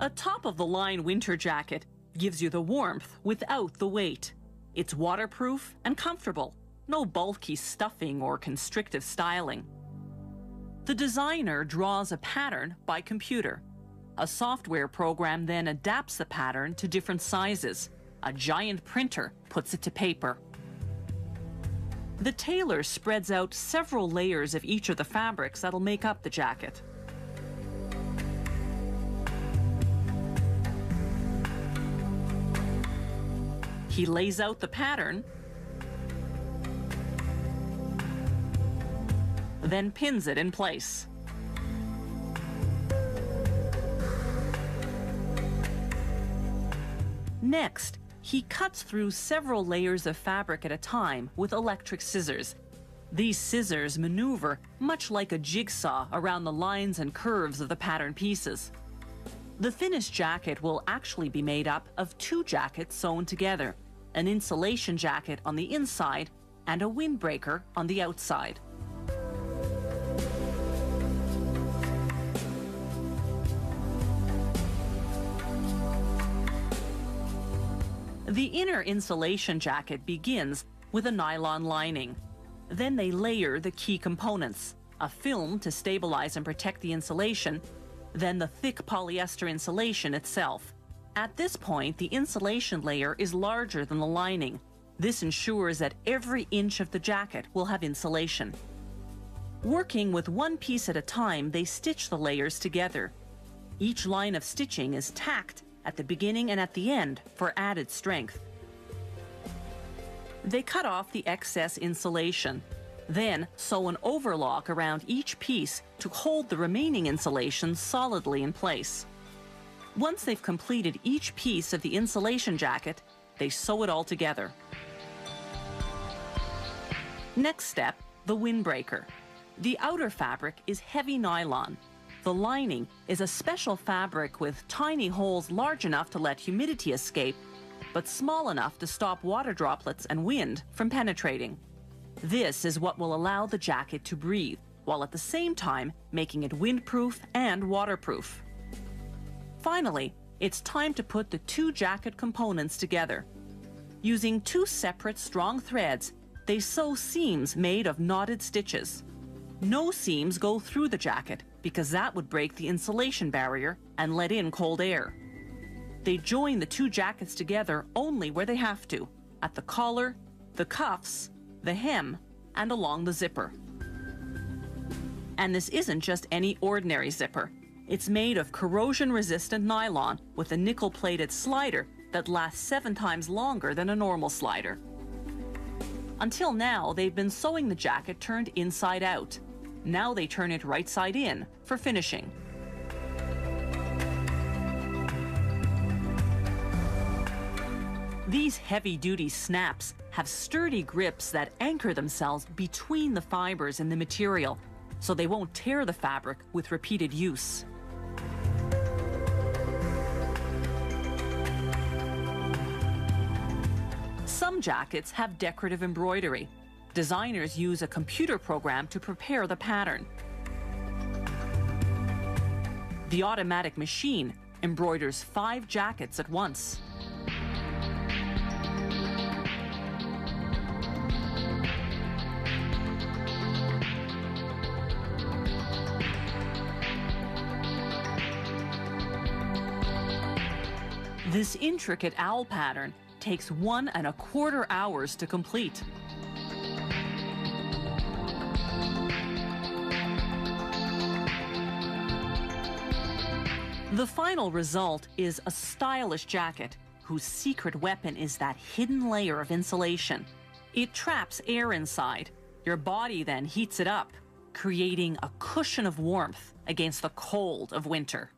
A top-of-the-line winter jacket gives you the warmth without the weight. It's waterproof and comfortable, no bulky stuffing or constrictive styling. The designer draws a pattern by computer. A software program then adapts the pattern to different sizes. A giant printer puts it to paper. The tailor spreads out several layers of each of the fabrics that'll make up the jacket. He lays out the pattern, then pins it in place. Next, he cuts through several layers of fabric at a time with electric scissors. These scissors maneuver much like a jigsaw around the lines and curves of the pattern pieces. The finished jacket will actually be made up of two jackets sewn together, an insulation jacket on the inside and a windbreaker on the outside. The inner insulation jacket begins with a nylon lining. Then they layer the key components, a film to stabilize and protect the insulation, then the thick polyester insulation itself. At this point, the insulation layer is larger than the lining. This ensures that every inch of the jacket will have insulation. Working with one piece at a time, they stitch the layers together. Each line of stitching is tacked at the beginning and at the end for added strength. They cut off the excess insulation, then sew an overlock around each piece to hold the remaining insulation solidly in place. Once they've completed each piece of the insulation jacket, they sew it all together. Next step, the windbreaker. The outer fabric is heavy nylon. The lining is a special fabric with tiny holes large enough to let humidity escape, but small enough to stop water droplets and wind from penetrating. This is what will allow the jacket to breathe, while at the same time making it windproof and waterproof. Finally, it's time to put the two jacket components together. Using two separate strong threads, they sew seams made of knotted stitches. No seams go through the jacket because that would break the insulation barrier and let in cold air. They join the two jackets together only where they have to, at the collar, the cuffs, the hem, and along the zipper. And this isn't just any ordinary zipper. It's made of corrosion-resistant nylon with a nickel-plated slider that lasts 7 times longer than a normal slider. Until now, they've been sewing the jacket turned inside out. Now they turn it right side in for finishing. These heavy-duty snaps have sturdy grips that anchor themselves between the fibers in the material, so they won't tear the fabric with repeated use. Some jackets have decorative embroidery. Designers use a computer program to prepare the pattern. The automatic machine embroiders 5 jackets at once. This intricate owl pattern takes 1¼ hours to complete. The final result is a stylish jacket whose secret weapon is that hidden layer of insulation. It traps air inside. Your body then heats it up, creating a cushion of warmth against the cold of winter.